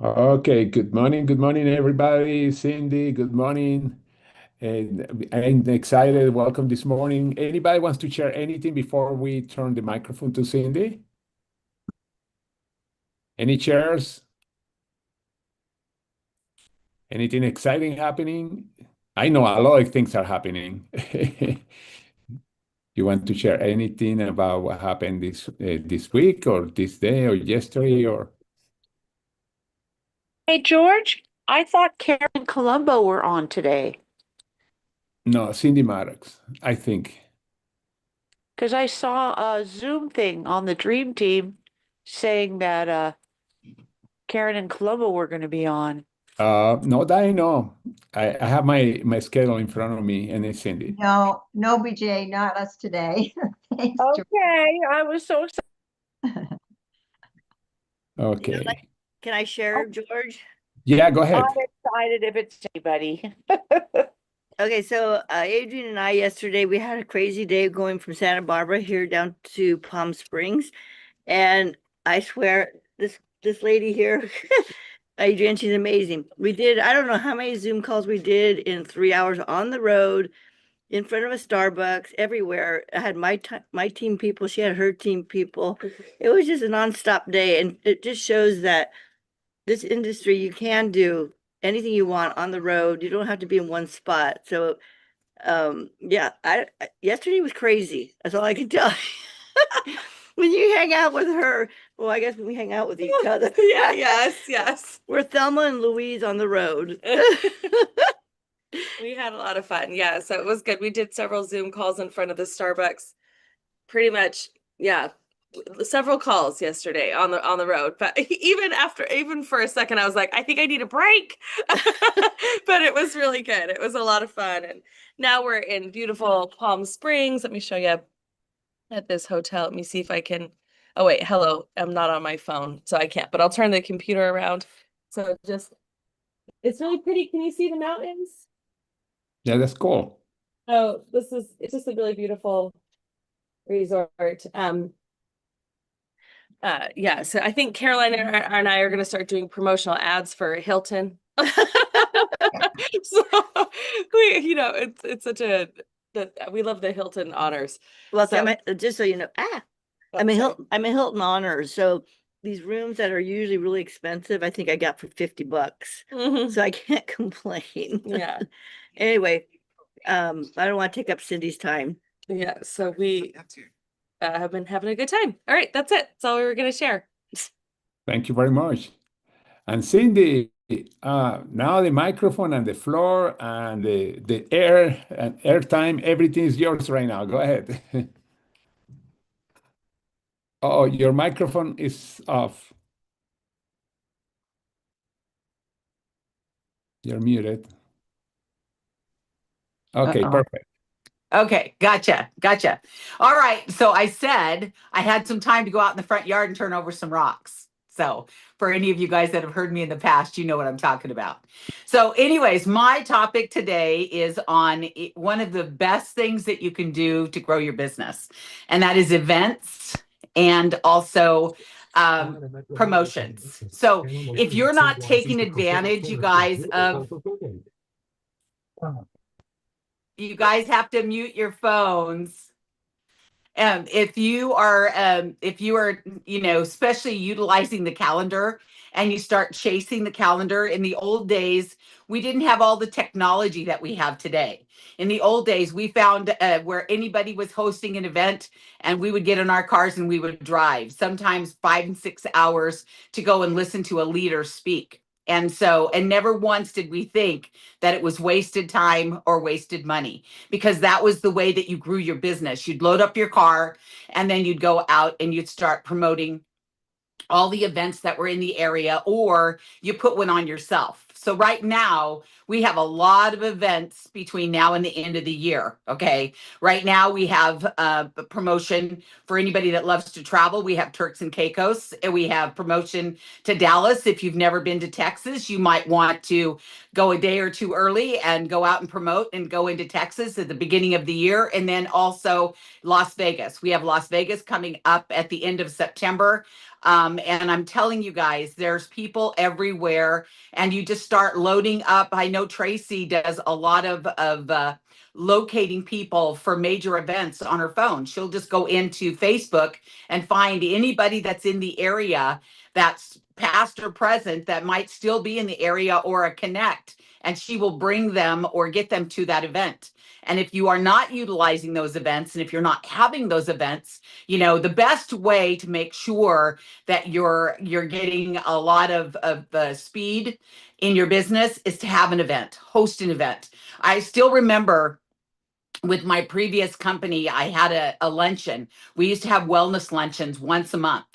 Okay, good morning, everybody. Cindy, good morning. And I'm excited. Welcome this morning. Anybody wants to share anything before we turn the microphone to Cindy? Any shares? Anything exciting happening? I know a lot of things are happening. You want to share anything about what happened this week or this day or yesterday or Hey, George, I thought Karen and Columbo were on today no, Cindy Maddux, I think. because I saw a Zoom thing on the Dream Team saying that Karen and Columbo were going to be on. No, that I know. I have my schedule in front of me and it's Cindy. No, no, BJ, not us today. Thanks, George. Okay, I was so excited. You know, Okay. can I share, George? Yeah, go I'm ahead. excited if it's anybody. Okay, so Adrian and I yesterday we had a crazy day going from Santa Barbara here down to Palm Springs, and I swear this lady here, Adrian, she's amazing. We did I don't know how many Zoom calls we did in 3 hours on the road, in front of a Starbucks, everywhere. I had my team people, she had her team people. It was just a nonstop day, and it just shows that this industry, you can do anything you want on the road. You don't have to be in one spot. So, yeah, yesterday was crazy. That's all I can tell you. When you hang out with her, well, I guess when we hang out with each other. Yeah, yes. We're Thelma and Louise on the road. We had a lot of fun. Yeah, so it was good. We did several Zoom calls in front of the Starbucks. Pretty much, yeah, several calls yesterday on the road. But even for a second, I was like, I think I need a break. But it was really good. It was a lot of fun. And now we're in beautiful Palm Springs. Let me show you at this hotel. Let me see if I can. Oh, wait, hello. I'm not on my phone, so I can't, but I'll turn the computer around. So it's really pretty. Can you see the mountains? Yeah, that's cool. Oh, it's just a really beautiful resort. Yeah, so I think Caroline and I are going to start doing promotional ads for Hilton. So it's such a that we love the Hilton honors. Well, So just so you know, I'm a sorry. Hilton Honors. So these rooms that are usually really expensive, I think I got for $50. Mhm. So I can't complain. Yeah, Anyway, I don't want to take up Cindy's time. yeah. So we have been having a good time. All right, that's it. That's all we were going to share. Thank you very much. And Cindy, now the microphone and the floor and the air and airtime, everything is yours right now. Go ahead. Oh, your microphone is off. You're muted. Okay, Uh-oh. perfect. Okay, gotcha. All right, so I said I had some time to go out in the front yard and turn over some rocks. So for any of you guys that have heard me in the past, you know what I'm talking about. So anyways, my topic today is on one of the best things that you can do to grow your business, and that is events and also promotions. So if you're not taking advantage, you guys have to mute your phones. If you are, especially utilizing the calendar and you start chasing the calendar. In the old days, we didn't have all the technology that we have today. In the old days, we found where anybody was hosting an event, and we would get in our cars and we would drive sometimes 5 and 6 hours to go and listen to a leader speak. And never once did we think that it was wasted time or wasted money, because that was the way that you grew your business. You'd load up your car and then you'd go out and you'd start promoting all the events that were in the area, or you put one on yourself. So right now, we have a lot of events between now and the end of the year. Okay. Right now, we have a promotion for anybody that loves to travel. We have Turks and Caicos, and we have promotion to Dallas. If you've never been to Texas, you might want to go a day or two early and go out and promote and go into Texas at the beginning of the year. And then also Las Vegas. We have Las Vegas coming up at the end of September. And I'm telling you guys, there's people everywhere, and you just start loading up. I know Tracy does a lot of locating people for major events on her phone. She'll just go into Facebook and find anybody that's in the area that's past or present that might still be in the area or a connect, and she will bring them or get them to that event. And if you are not utilizing those events, and if you're not having those events, the best way to make sure that you're getting a lot of speed in your business is to have an event, host an event. I still remember with my previous company, I had a luncheon. We used to have wellness luncheons once a month.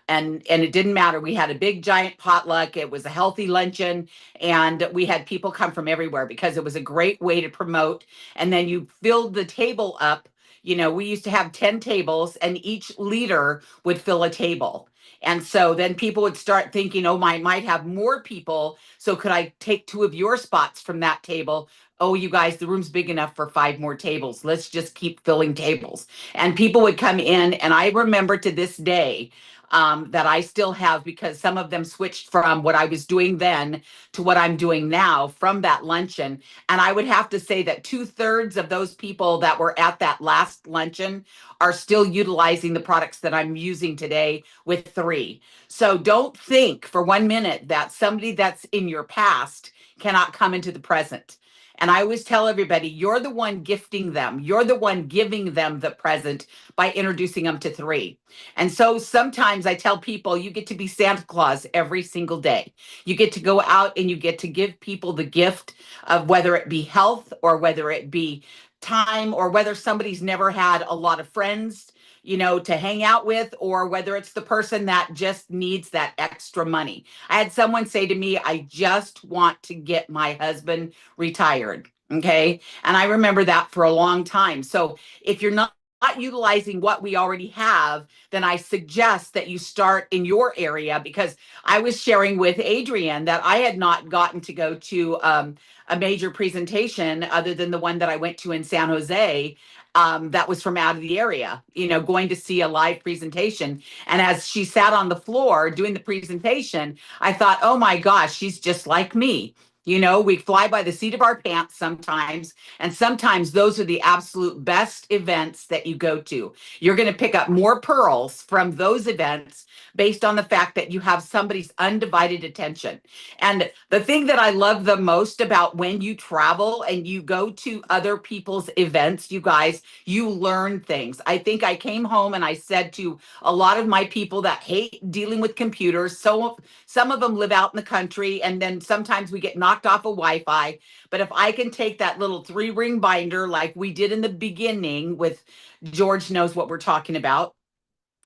And it didn't matter. We had a big giant potluck. It was a healthy luncheon, and we had people come from everywhere because it was a great way to promote. And then you filled the table up. We used to have 10 tables, and each leader would fill a table. And so then people would start thinking, oh, I might have more people. So could I take 2 of your spots from that table? Oh, you guys, the room's big enough for 5 more tables. Let's just keep filling tables. And people would come in, and I remember to this day that I still have, because some of them switched from what I was doing then to what I'm doing now from that luncheon. And I would have to say that 2/3 of those people that were at that last luncheon are still utilizing the products that I'm using today with 3. So don't think for 1 minute that somebody that's in your past cannot come into the present. And I always tell everybody, you're the one gifting them. You're the one giving them the present by introducing them to 3. And so sometimes I tell people, you get to be Santa Claus every single day. You get to go out and you get to give people the gift of whether it be health or whether it be time, or whether somebody's never had a lot of friends, to hang out with, or whether it's the person that just needs that extra money. I had someone say to me, I just want to get my husband retired. Okay. And I remember that for a long time. So if you're not utilizing what we already have, then I suggest that you start in your area, because I was sharing with Adrienne that I had not gotten to go to a major presentation other than the one that I went to in San Jose. That was from out of the area, going to see a live presentation. And as she sat on the floor doing the presentation, I thought, oh my gosh, she's just like me. We fly by the seat of our pants sometimes, and sometimes those are the absolute best events that you go to. You're going to pick up more pearls from those events based on the fact that you have somebody's undivided attention. And the thing that I love the most about when you travel and you go to other people's events, you guys, you learn things. I think I came home and I said to a lot of my people that hate dealing with computers, so some of them live out in the country, and then sometimes we get knocked off of Wi-Fi. But if I can take that little 3-ring binder like we did in the beginning with George knows what we're talking about,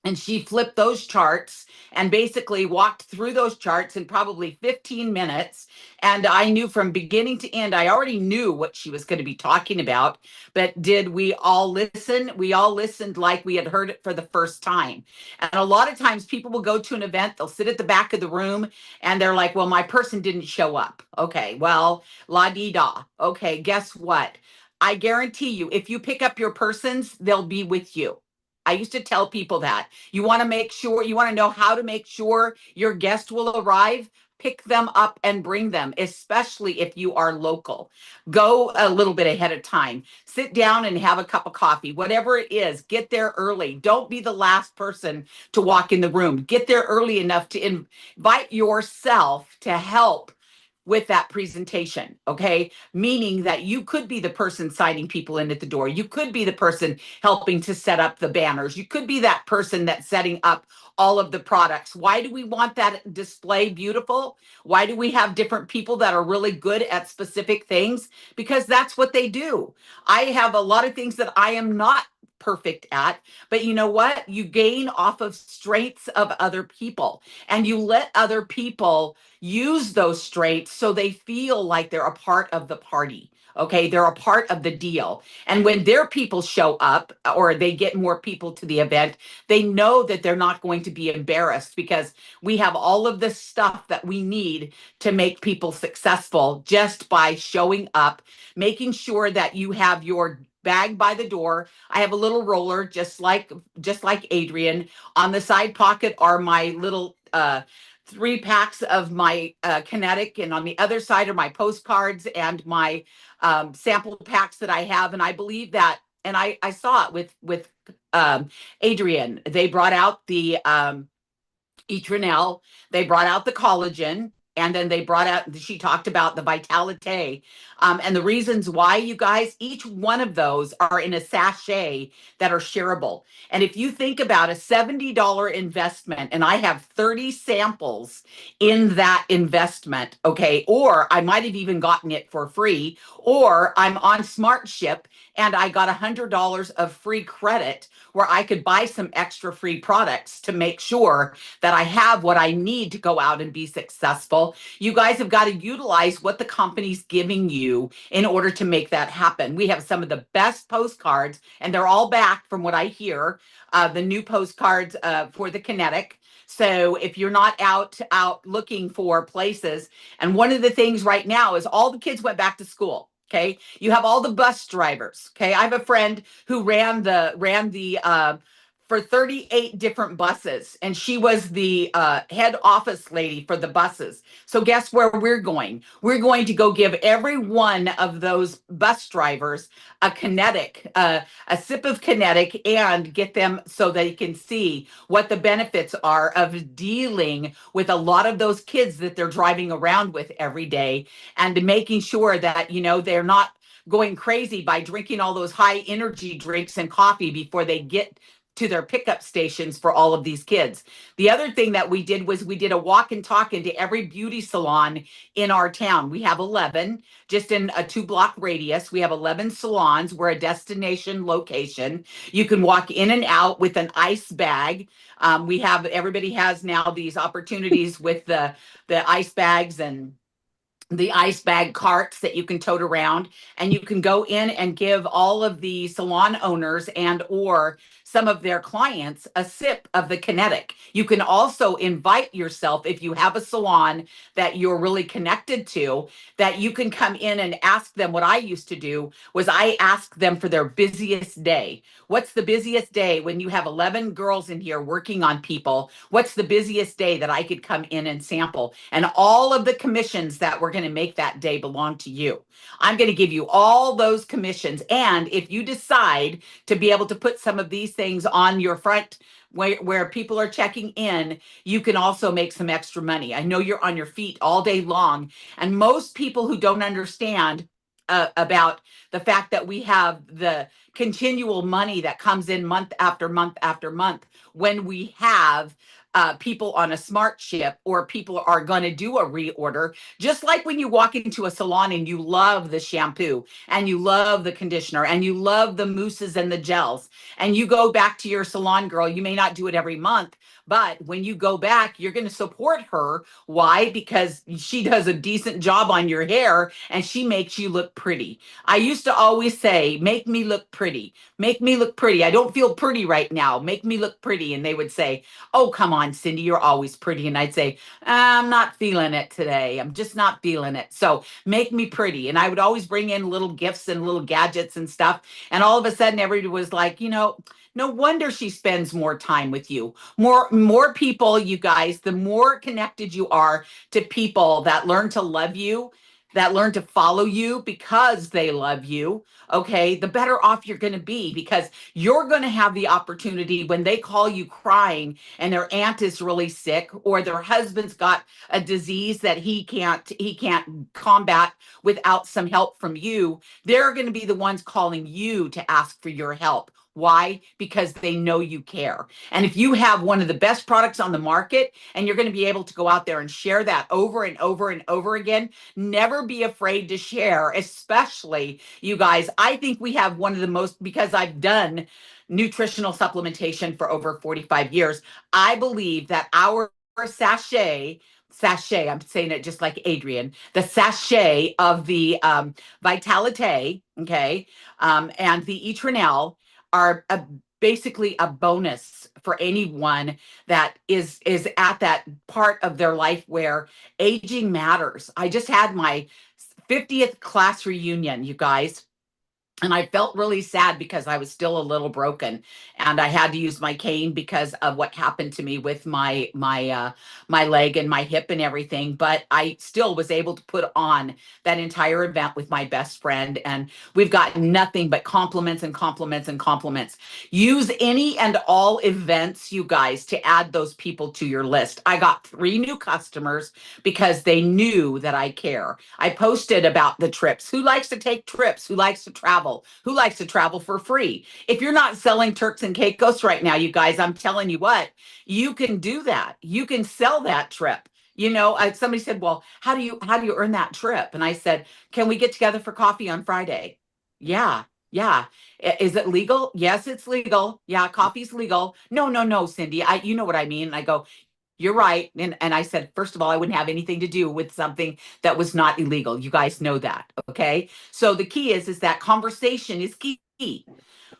and she flipped those charts and basically walked through those charts in probably 15 minutes. And I knew from beginning to end, I already knew what she was going to be talking about. But did we all listen? We all listened like we had heard it for the first time. And a lot of times people will go to an event, they'll sit at the back of the room, and they're like, well, my person didn't show up. Okay, well, la-di-da. Okay, guess what? I guarantee you, if you pick up your persons, they'll be with you. I used to tell people that you want to know how to make sure your guest will arrive. Pick them up and bring them, especially if you are local. Go a little bit ahead of time. Sit down and have a cup of coffee, whatever it is. Get there early. Don't be the last person to walk in the room. Get there early enough to invite yourself to help with that presentation, okay? Meaning that you could be the person signing people in at the door. You could be the person helping to set up the banners. You could be that person that's setting up all of the products. Why do we want that display beautiful? Why do we have different people that are really good at specific things? Because that's what they do. I have a lot of things that I am not perfect at, but you know what? You gain off of strengths of other people, and you let other people use those strengths so they feel like they're a part of the party. Okay, they're a part of the deal. And when their people show up or they get more people to the event, they know that they're not going to be embarrassed because we have all of this stuff that we need to make people successful just by showing up, making sure that you have your bag by the door. I have a little roller just like Adrian. On the side pocket are my little 3 packs of my kinetic, and on the other side are my postcards and my sample packs that I have. And I believe that, and I saw it with Adrian. They brought out the Etranel, they brought out the collagen, and then they brought out, she talked about the Vitalite. And the reasons why, you guys, each one of those are in a sachet that are shareable. And if you think about a $70 investment, and I have 30 samples in that investment, okay, or I might have even gotten it for free, or I'm on Smart Ship and I got $100 of free credit where I could buy some extra free products to make sure that I have what I need to go out and be successful. You guys have got to utilize what the company's giving you in order to make that happen. We have some of the best postcards, and they're all back from what I hear, the new postcards for the Kinetic. So if you're not out looking for places, and one of the things right now is all the kids went back to school. Okay, you have all the bus drivers. Okay, I have a friend who ran the for 38 different buses, and she was the head office lady for the buses. So guess where we're going? We're going to go give every one of those bus drivers a kinetic, a sip of kinetic, and get them so they can see what the benefits are of dealing with a lot of those kids that they're driving around with every day, and making sure that, you know, they're not going crazy by drinking all those high energy drinks and coffee before they get to their pickup stations for all of these kids. The other thing that we did was we did a walk and talk into every beauty salon in our town. We have 11, just in a 2-block radius. We have 11 salons. We're a destination location. You can walk in and out with an ice bag. Everybody has now these opportunities with the ice bags and the ice bag carts that you can tote around, and you can go in and give all of the salon owners and or some of their clients a sip of the kinetic. You can also invite yourself, if you have a salon that you're really connected to, that you can come in and ask them. What I used to do was I asked them for their busiest day. What's the busiest day when you have 11 girls in here working on people? What's the busiest day that I could come in and sample? And all of the commissions that we're going to make that day belong to you. I'm going to give you all those commissions. And if you decide to be able to put some of these things on your front where people are checking in, you can also make some extra money. I know you're on your feet all day long. And most people who don't understand about the fact that we have the continual money that comes in month after month after month when we have people on a Smart Ship, or people are going to do a reorder. Just like when you walk into a salon and you love the shampoo and you love the conditioner and you love the mousses and the gels, and you go back to your salon girl, you may not do it every month, but when you go back, you're going to support her. Why? Because she does a decent job on your hair and she makes you look pretty. I used to always say, make me look pretty. Make me look pretty. I don't feel pretty right now. Make me look pretty. And they would say, oh, come on, Cindy, you're always pretty. And I'd say, I'm not feeling it today. I'm just not feeling it. So make me pretty. And I would always bring in little gifts and little gadgets and stuff. And all of a sudden, everybody was like, you know, no wonder she spends more time with you. More people, you guys, the more connected you are to people that learn to love you, that learn to follow you because they love you, okay, the better off you're going to be, because you're going to have the opportunity when they call you crying and their aunt is really sick, or their husband's got a disease that he can't combat without some help from you. They're going to be the ones calling you to ask for your help. Why? Because they know you care. And if you have one of the best products on the market and you're going to be able to go out there and share that over and over and over again, never be afraid to share, especially you guys. I think we have one of the most, because I've done nutritional supplementation for over 45 years. I believe that our sachet, I'm saying it just like Adrian, the sachet of the Vitalite, okay, and the Etranel are basically a bonus for anyone that is at that part of their life where aging matters. I just had my 50th class reunion, you guys. And I felt really sad because I was still a little broken, and I had to use my cane because of what happened to me with my leg and my hip and everything. But I still was able to put on that entire event with my best friend, and we've got nothing but compliments and compliments and compliments. Use any and all events, you guys, to add those people to your list. I got 3 new customers because they knew that I care. I posted about the trips. Who likes to take trips? Who likes to travel? Who likes to travel for free? If you're not selling Turks and Caicos right now, you guys, I'm telling you what, you can do that. You can sell that trip. You know, somebody said, well, how do you earn that trip? And I said, can we get together for coffee on Friday? Yeah. Yeah. Is it legal? Yes, it's legal. Yeah, coffee's legal. No, Cindy. You know what I mean. And I go, you're right. And I said, first of all, I wouldn't have anything to do with something that was not illegal. You guys know that. Okay. So the key is that conversation is key.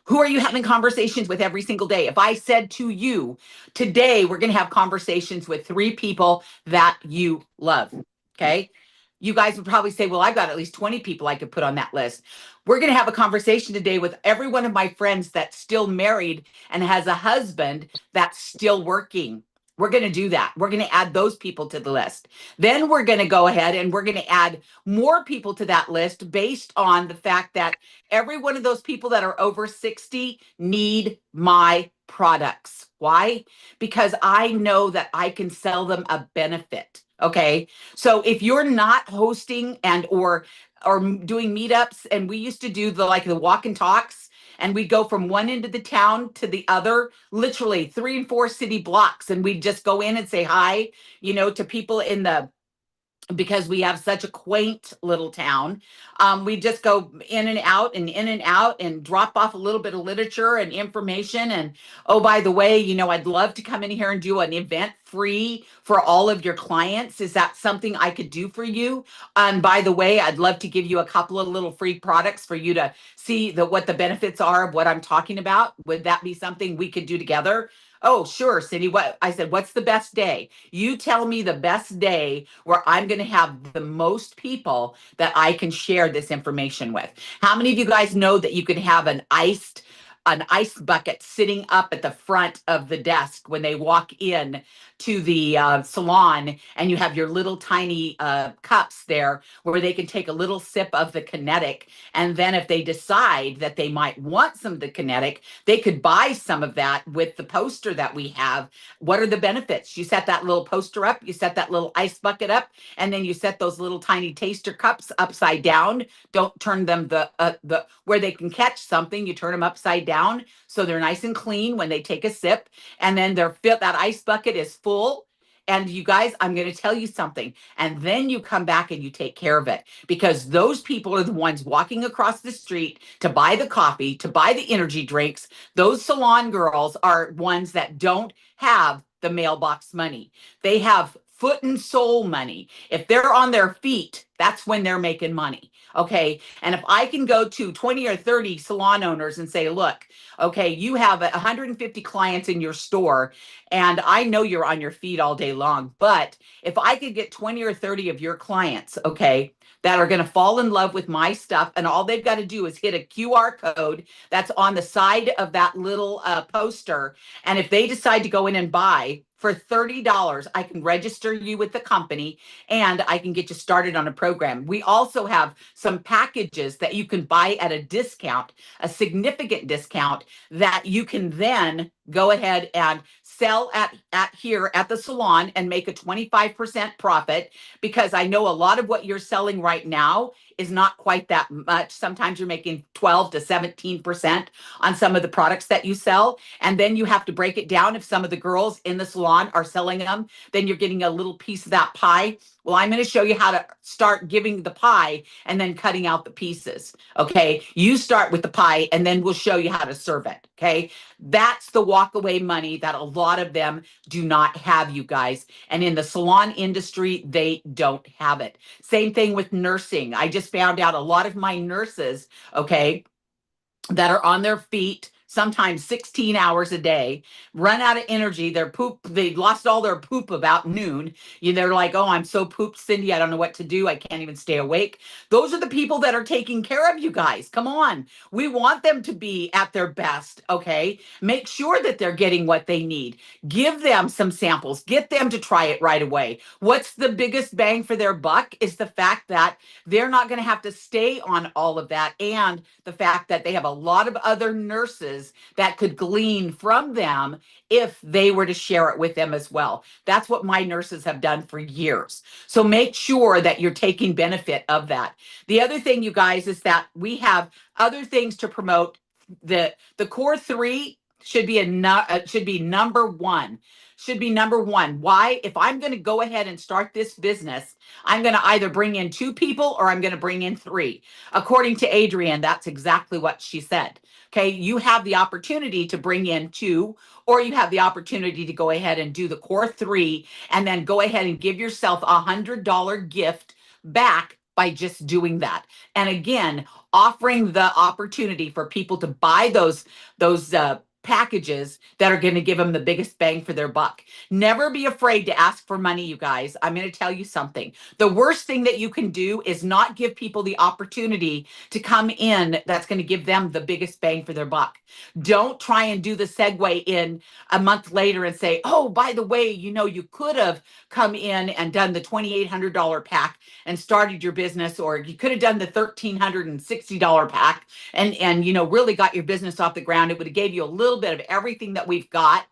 Who are you having conversations with every single day? If I said to you, today we're going to have conversations with 3 people that you love. Okay. You guys would probably say, well, I've got at least 20 people I could put on that list. We're going to have a conversation today with every one of my friends that's still married and has a husband that's still working. We're going to do that. We're going to add those people to the list. Then we're going to go ahead and we're going to add more people to that list based on the fact that every one of those people that are over 60 need my products. Why? Because I know that I can sell them a benefit. Okay. So if you're not hosting and or doing meetups, and we used to do the walk and talks, and we'd go from one end of the town to the other, literally 3 and 4 city blocks, and we'd just go in and say hi, to people because we have such a quaint little town. We just go in and out and drop off a little bit of literature and information. And oh, by the way, I'd love to come in here and do an event free for all of your clients. Is that something I could do for you? And by the way, I'd love to give you a couple of little free products for you to see what the benefits are of what I'm talking about. Would that be something we could do together? Oh, sure, Cindy. I said, what's the best day? You tell me the best day where I'm going to have the most people that I can share this information with. How many of you guys know that you can have an ice bucket sitting up at the front of the desk when they walk in to the salon, and you have your little tiny cups there where they can take a little sip of the kinetic, and then if they decide that they might want some of the kinetic, they could buy some of that with the poster that we have. What are the benefits? You set that little poster up, you set that little ice bucket up, and then you set those little tiny taster cups upside down. Don't turn them the where they can catch something. You turn them upside down so they're nice and clean when they take a sip, and then that ice bucket is full. And you guys, I'm going to tell you something. And then you come back and you take care of it, because those people are the ones walking across the street to buy the coffee, to buy the energy drinks. Those salon girls are ones that don't have the mailbox money. They have foot and soul money. If they're on their feet, that's when they're making money. Okay. And if I can go to 20 or 30 salon owners and say, look, okay, you have 150 clients in your store, and I know you're on your feet all day long, but if I could get 20 or 30 of your clients, okay, that are going to fall in love with my stuff, and all they've got to do is hit a QR code that's on the side of that little poster. And if they decide to go in and buy for $30, I can register you with the company and I can get you started on a program. We also have some packages that you can buy at a discount, a significant discount, that you can then go ahead and sell at here at the salon and make a 25% profit, because I know a lot of what you're selling right now is not quite that much. Sometimes you're making 12 to 17% on some of the products that you sell. And then you have to break it down. If some of the girls in the salon are selling them, then you're getting a little piece of that pie. Well, I'm going to show you how to start giving the pie and then cutting out the pieces. Okay. You start with the pie and then we'll show you how to serve it. Okay. That's the walk away money that a lot of them do not have, you guys. And in the salon industry, they don't have it. Same thing with nursing. I just found out a lot of my nurses, okay, that are on their feet sometimes 16 hours a day, run out of energy. They lost all their poop about noon. They're like, oh, I'm so pooped, Cindy, I don't know what to do. I can't even stay awake. Those are the people that are taking care of you guys. Come on. We want them to be at their best, okay? Make sure that they're getting what they need. Give them some samples. Get them to try it right away. What's the biggest bang for their buck is the fact that they're not going to have to stay on all of that, and the fact that they have a lot of other nurses that could glean from them if they were to share it with them as well. That's what my nurses have done for years. So make sure that you're taking benefit of that. The other thing, you guys, is that we have other things to promote. The core three should be number one. Should be number one. Why? If I'm going to go ahead and start this business, I'm going to either bring in 2 people or I'm going to bring in 3. According to Adrienne, that's exactly what she said. Okay, you have the opportunity to bring in 2, or you have the opportunity to go ahead and do the core 3 and then go ahead and give yourself $100 gift back by just doing that. And again, offering the opportunity for people to buy those packages that are going to give them the biggest bang for their buck. Never be afraid to ask for money, you guys. I'm going to tell you something. The worst thing that you can do is not give people the opportunity to come in that's going to give them the biggest bang for their buck. Don't try and do the segue in a month later and say, oh, by the way, you could have come in and done the $2,800 pack and started your business, or you could have done the $1,360 pack and really got your business off the ground. It would have gave you a little bit of everything that we've got.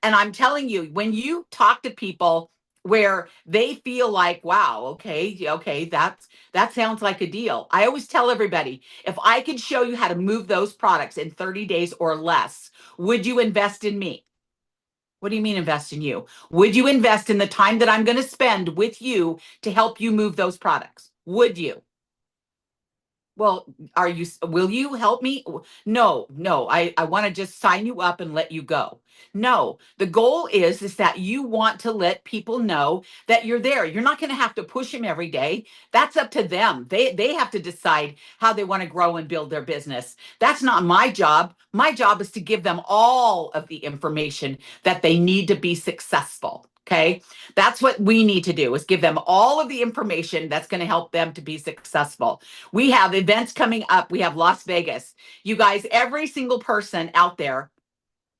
And I'm telling you, when you talk to people where they feel like, wow, okay, that sounds like a deal. I always tell everybody, if I could show you how to move those products in 30 days or less, would you invest in me? What do you mean invest in you? Would you invest in the time that I'm going to spend with you to help you move those products? Would you? Well, will you help me? No, I want to just sign you up and let you go. No, the goal is that you want to let people know that you're there. You're not going to have to push them every day. That's up to them. They have to decide how they want to grow and build their business. That's not my job. My job is to give them all of the information that they need to be successful. Okay. That's what we need to do, is give them all of the information that's going to help them to be successful. We have events coming up. We have Las Vegas. You guys, every single person out there,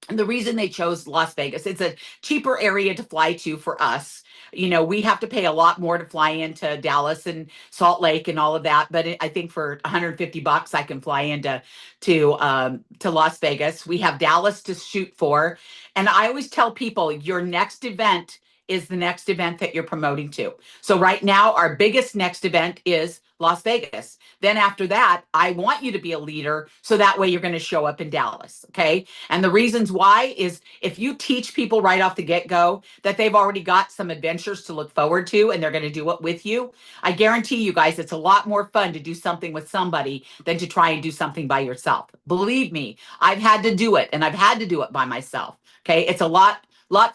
and the reason they chose Las Vegas, it's a cheaper area to fly to for us. We have to pay a lot more to fly into Dallas and Salt Lake and all of that. But I think for $150, I can fly into Las Vegas. We have Dallas to shoot for. And I always tell people, your next event is the next event that you're promoting to. So right now, our biggest next event is Las Vegas. Then after that, I want you to be a leader, so that way you're going to show up in Dallas, okay? And the reasons why is, if you teach people right off the get-go that they've already got some adventures to look forward to and they're going to do it with you, I guarantee you guys it's a lot more fun to do something with somebody than to try and do something by yourself. Believe me, I've had to do it, and I've had to do it by myself, okay? It's a lot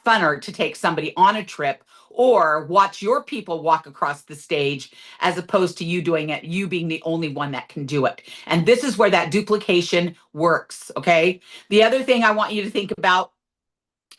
funner to take somebody on a trip or watch your people walk across the stage, as opposed to you doing it, you being the only one that can do it. And this is where that duplication works, okay? The other thing I want you to think about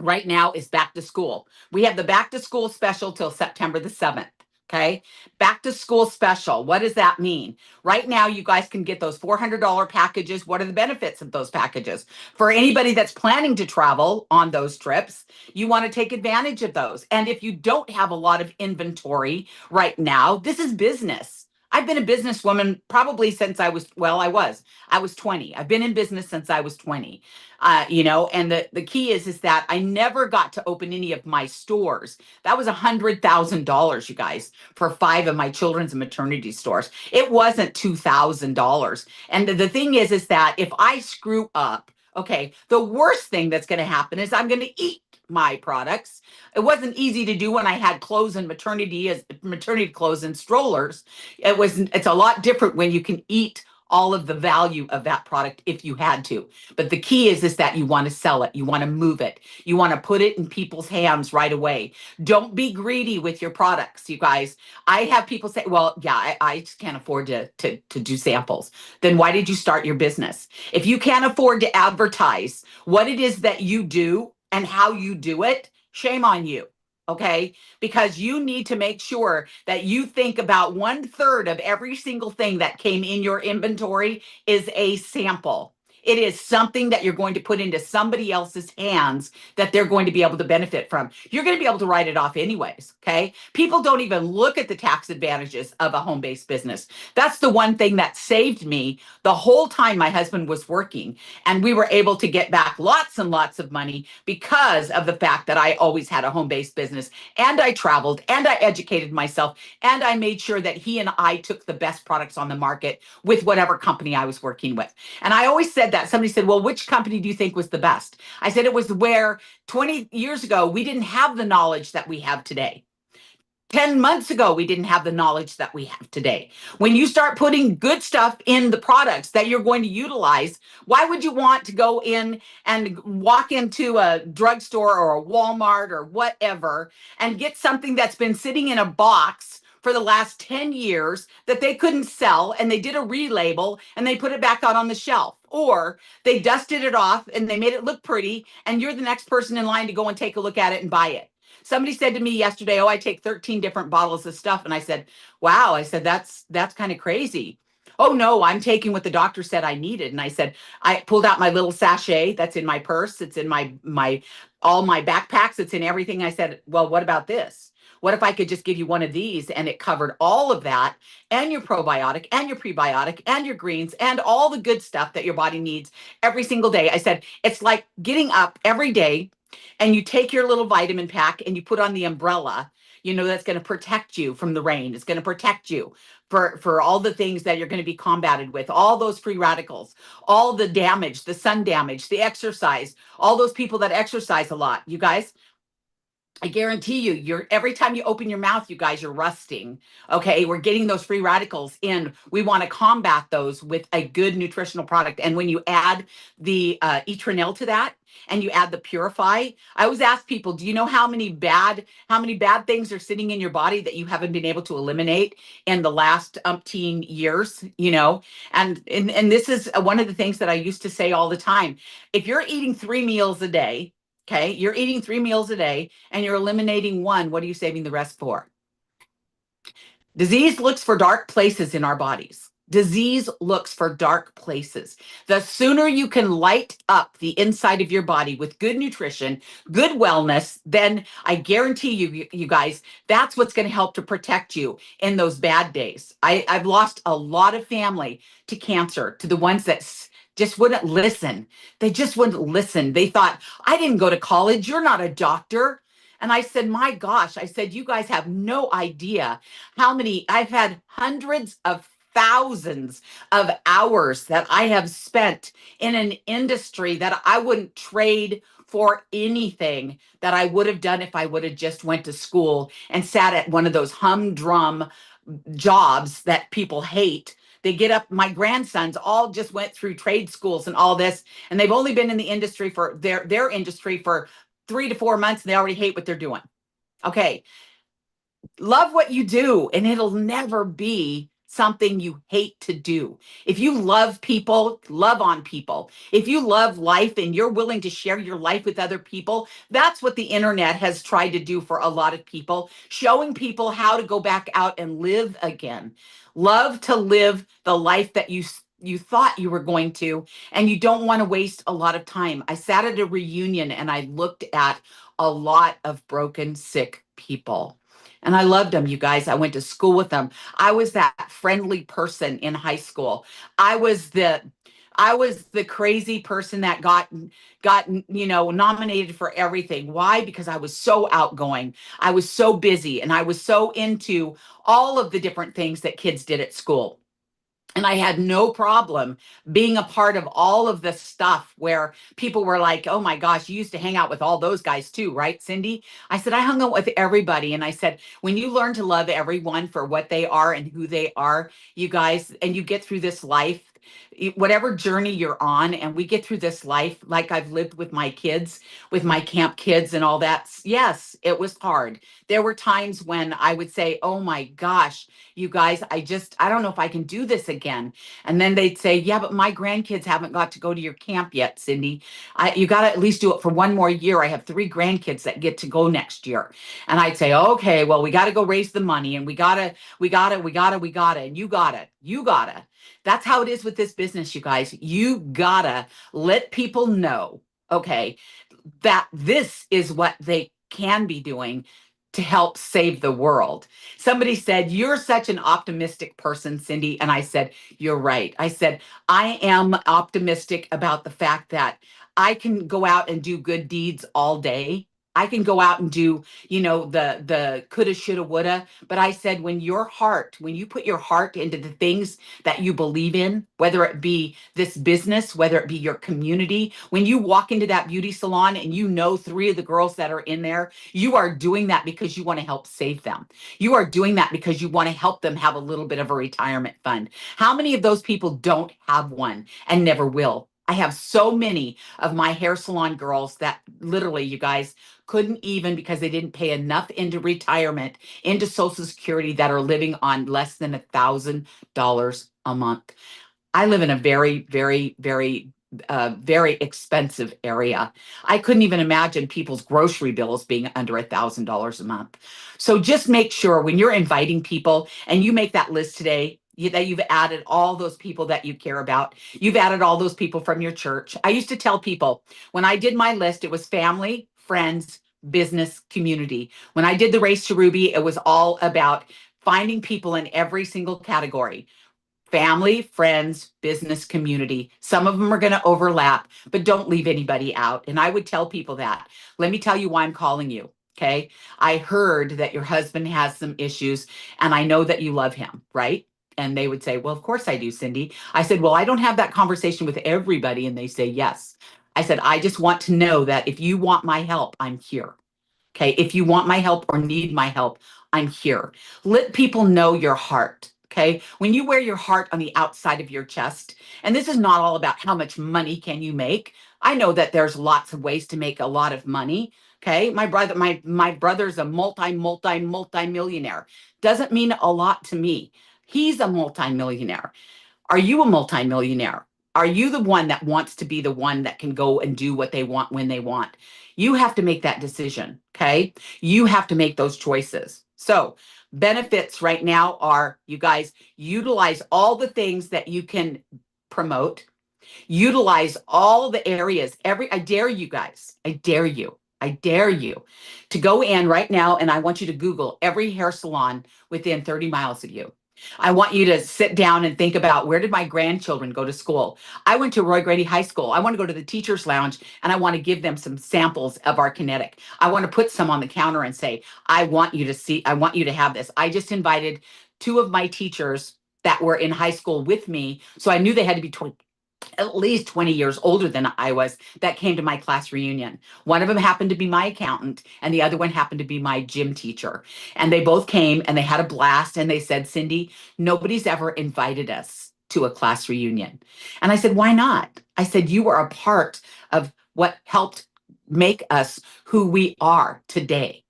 right now is back to school. We have the back to school special till September the 7th. Okay. Back to school special. What does that mean? Right now, you guys can get those $400 packages. What are the benefits of those packages? For anybody that's planning to travel on those trips, you want to take advantage of those. And if you don't have a lot of inventory right now, this is business. I've been a businesswoman probably since I was 20. I've been in business since I was 20. And the key is that I never got to open any of my stores. That was $100,000, you guys, for 5 of my children's and maternity stores. It wasn't $2,000. And the thing is that if I screw up, okay, the worst thing that's going to happen is I'm going to eat my products. It wasn't easy to do when I had clothes and maternity clothes and strollers. It's a lot different when you can eat all of the value of that product if you had to. But the key is that you want to sell it. You want to move it. You want to put it in people's hands right away. Don't be greedy with your products, you guys. I have people say, well, yeah, I just can't afford to do samples. Then why did you start your business? If you can't afford to advertise what it is that you do and how you do it, shame on you. Okay, because you need to make sure that you think about 1/3 of every single thing that came in your inventory is a sample. It is something that you're going to put into somebody else's hands that they're going to be able to benefit from. You're going to be able to write it off anyways. Okay. People don't even look at the tax advantages of a home-based business. That's the one thing that saved me the whole time my husband was working. And we were able to get back lots and lots of money because of the fact that I always had a home-based business, and I traveled and I educated myself, and I made sure that he and I took the best products on the market with whatever company I was working with. And I always said that. Somebody said, well, which company do you think was the best? I said it was where 20 years ago, we didn't have the knowledge that we have today. 10 months ago, we didn't have the knowledge that we have today. When you start putting good stuff in the products that you're going to utilize, why would you want to go in and walk into a drugstore or a Walmart or whatever and get something that's been sitting in a box for the last 10 years that they couldn't sell, and they did a relabel and they put it back out on the shelf? Or they dusted it off and they made it look pretty, and you're the next person in line to go and take a look at it and buy it. Somebody said to me yesterday, oh, I take 13 different bottles of stuff. And I said, wow, I said, that's kind of crazy. Oh, no, I'm taking what the doctor said I needed. And I said, I pulled out my little sachet that's in my purse. It's in all my backpacks. It's in everything. I said, well, what about this? What if I could just give you one of these and it covered all of that, and your probiotic and your prebiotic and your greens and all the good stuff that your body needs every single day? I said, it's like getting up every day and you take your little vitamin pack and you put on the umbrella, that's going to protect you from the rain. It's going to protect you for all the things that you're going to be combated with, all those free radicals, all the damage, the sun damage, the exercise, all those people that exercise a lot. You guys, I guarantee you, every time you open your mouth, you guys, you're rusting. Okay, we're getting those free radicals in. We want to combat those with a good nutritional product. And when you add the Etranil to that, and you add the Purify, I always ask people, do you know how many bad things are sitting in your body that you haven't been able to eliminate in the last umpteen years? And this is one of the things that I used to say all the time. If you're eating 3 meals a day, okay, you're eating 3 meals a day and you're eliminating one, what are you saving the rest for? Disease looks for dark places in our bodies. Disease looks for dark places. The sooner you can light up the inside of your body with good nutrition, good wellness, then I guarantee you guys, that's what's going to help to protect you in those bad days. I've lost a lot of family to cancer, to the ones that just wouldn't listen. They just wouldn't listen. They thought, I didn't go to college. You're not a doctor. And I said, my gosh, I said, you guys have no idea how many, I've had hundreds of thousands of hours that I have spent in an industry that I wouldn't trade for anything that I would have done if I would have just went to school and sat at one of those humdrum jobs that people hate. They get up, my grandsons all just went through trade schools and all this, and they've only been in the industry for their industry for 3 to 4 months, and they already hate what they're doing. Okay. Love what you do, and it'll never be something you hate to do. If you love people, love on people. If you love life and you're willing to share your life with other people, that's what the internet has tried to do for a lot of people, showing people how to go back out and live again. Love to live the life that you thought you were going to, and you don't want to waste a lot of time. I sat at a reunion and I looked at a lot of broken, sick people. And I loved them, you guys. I went to school with them. I was that friendly person in high school. I was the I was the crazy person that got nominated for everything. Why? Because I was so outgoing. I was so busy and I was so into all of the different things that kids did at school. And I had no problem being a part of all of the stuff where people were like, oh my gosh, you used to hang out with all those guys too, right, Cindy? I said, I hung out with everybody. And I said, when you learn to love everyone for what they are and who they are, you guys, and you get through this life, whatever journey you're on, and we get through this life like I've lived with my kids, with my camp kids and all that. Yes, it was hard. There were times when I would say, oh my gosh, you guys, I don't know if I can do this again. And then they'd say, yeah, but my grandkids haven't got to go to your camp yet, Cindy. You got to at least do it for one more year. I have 3 grandkids that get to go next year. And I'd say, okay, well, we got to go raise the money and we got to, and you got it. That's how it is with this business, you guys. You gotta let people know, okay, that this is what they can be doing to help save the world. Somebody said, you're such an optimistic person, Cindy. And I said, you're right. I said, I am optimistic about the fact that I can go out and do good deeds all day. I can go out and do, the coulda, shoulda, woulda. But I said, when you put your heart into the things that you believe in, whether it be this business, whether it be your community, when you walk into that beauty salon and 3 of the girls that are in there, you are doing that because you want to help save them. You are doing that because you want to help them have a little bit of a retirement fund. How many of those people don't have one and never will? I have so many of my hair salon girls that literally, you guys, couldn't even, because they didn't pay enough into retirement, into Social Security, that are living on less than $1,000 a month. I live in a very, very, very expensive area. I couldn't even imagine people's grocery bills being under $1,000 a month. So just make sure when you're inviting people and you make that list today, that you've added all those people that you care about. You've added all those people from your church. I used to tell people when I did my list, it was family, friends, business, community. When I did the Race to Ruby, it was all about finding people in every single category: family, friends, business, community. Some of them are going to overlap, but don't leave anybody out. And I would tell people that. Let me tell you why I'm calling you. Okay. I heard that your husband has some issues and I know that you love him, right? And they would say, well, of course I do, Cindy. I said, well, I don't have that conversation with everybody. And they say, yes. I said, I just want to know that if you want my help, I'm here. Okay. If you want my help or need my help, I'm here. Let people know your heart. Okay. When you wear your heart on the outside of your chest, and this is not all about how much money can you make. I know that there's lots of ways to make a lot of money. Okay. My brother's a multi-millionaire. Doesn't mean a lot to me. He's a multi-millionaire. Are you a multimillionaire? Are you the one that wants to be the one that can go and do what they want when they want? You have to make that decision, okay? You have to make those choices. So benefits right now are, you guys, utilize all the things that you can promote. Utilize all the areas. I dare you guys. I dare you. I dare you to go in right now, and I want you to Google every hair salon within 30 miles of you. I want you to sit down and think about, where did my grandchildren go to school? I went to Roy Grady High School. I want to go to the teacher's lounge and I want to give them some samples of our kinetic. I want to put some on the counter and say, I want you to have this. I just invited 2 of my teachers that were in high school with me. So I knew they had to be at least 20 years older than I was, that came to my class reunion. One of them happened to be my accountant and the other one happened to be my gym teacher. And they both came and they had a blast and they said, Cindy, nobody's ever invited us to a class reunion. And I said, why not? I said, you are a part of what helped make us who we are today.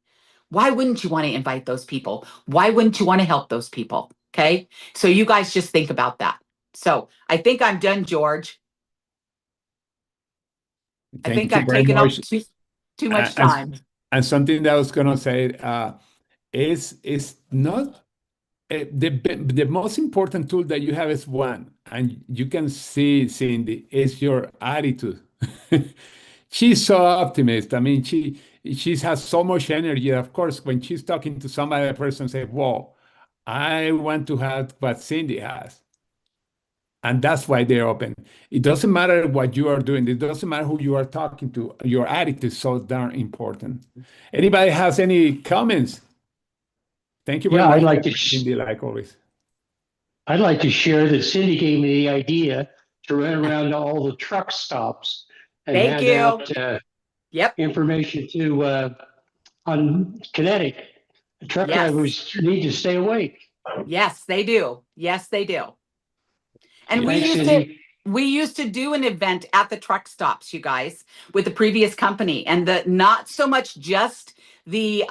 Why wouldn't you want to invite those people? Why wouldn't you want to help those people? Okay. So you guys just think about that. So I think I'm done, George. I think I've taken up too much time. And something that I was going to say is not the most important tool that you have is one, and you can see, Cindy, is your attitude. She's so optimist. I mean, she has so much energy. Of course, when she's talking to somebody, the person say, "Whoa, I want to have what Cindy has." And that's why they're open. It doesn't matter what you are doing. It doesn't matter who you are talking to. Your attitude is so darn important. Anybody has any comments? Thank you very Yeah, much, Cindy, like always. I'd like to share that Cindy gave me the idea to run around to all the truck stops and Thank hand you. out Yep. information to on kinetic. The truck Yes. drivers need to stay awake. Yes, they do. Yes, they do. And Thanks, we Cindy. used to do an event at the truck stops, you guys, with the previous company, and the not so much just the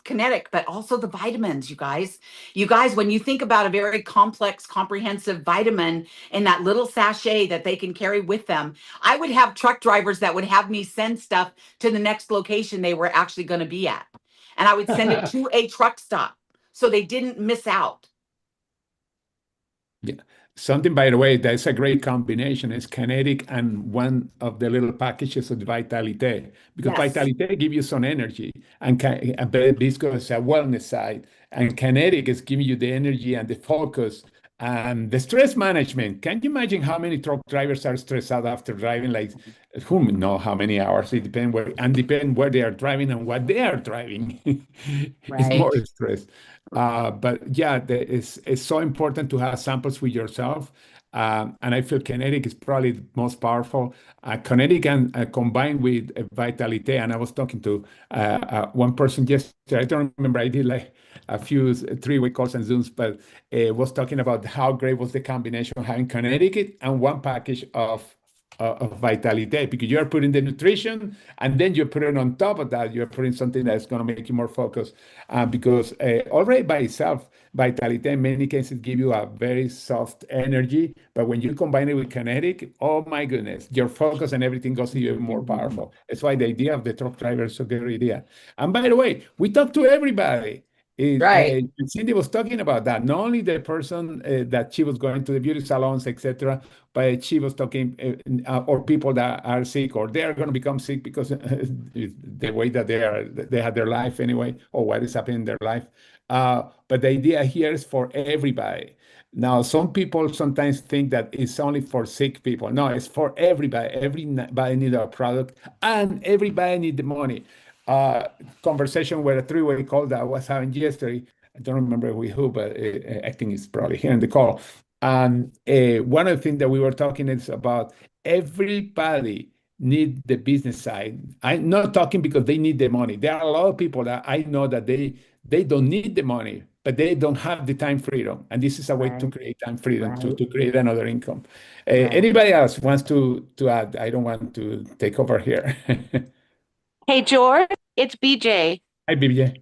kinetic, but also the vitamins, you guys. You guys, when you think about a very complex, comprehensive vitamin in that little sachet that they can carry with them, I would have truck drivers that would have me send stuff to the next location they were actually going to be at. And I would send it to a truck stop so they didn't miss out. Yeah. Something, by the way, that's a great combination is kinetic and one of the little packages of Vitalite, because Yes. Vitalite give you some energy, and Visco is a wellness side, and kinetic is giving you the energy and the focus and the stress management. Can you imagine how many truck drivers are stressed out after driving? Like, whom know how many hours? It depends where they are driving and what they are driving. It's Right. more stress. But yeah, it's so important to have samples with yourself. And I feel kinetic is probably the most powerful. Kinetic and combined with Vitalite. And I was talking to one person yesterday. I don't remember. I did like a few three-way calls and Zooms, but was talking about how great was the combination of having kinetic and one package of Vitalite, because you're putting the nutrition and then you're putting on top of that, you're putting something that's going to make you more focused. Because already by itself, Vitalite in many cases give you a very soft energy, but when you combine it with kinetic, oh my goodness, your focus and everything goes even more powerful. That's why the idea of the truck driver is a good idea. And by the way, we talk to everybody. Right. Cindy was talking about that. Not only the person that she was going to the beauty salons, etc., but she was talking, or people that are sick, or they are going to become sick because the way that they had their life anyway, or what is happening in their life. But the idea here is for everybody. Now, some people sometimes think that it's only for sick people. No, it's for everybody. Everybody need a product, and everybody need the money. Conversation with a three-way call that I was having yesterday. I don't remember with who, but I think it's probably here in the call. And one of the things that we were talking is about everybody need the business side. I'm not talking because they need the money. There are a lot of people that I know that they don't need the money, but they don't have the time freedom. And this is a way to create time freedom, to create another income. Anybody else wants to add? I don't want to take over here. Hey, George, it's BJ. Hi, BBJ.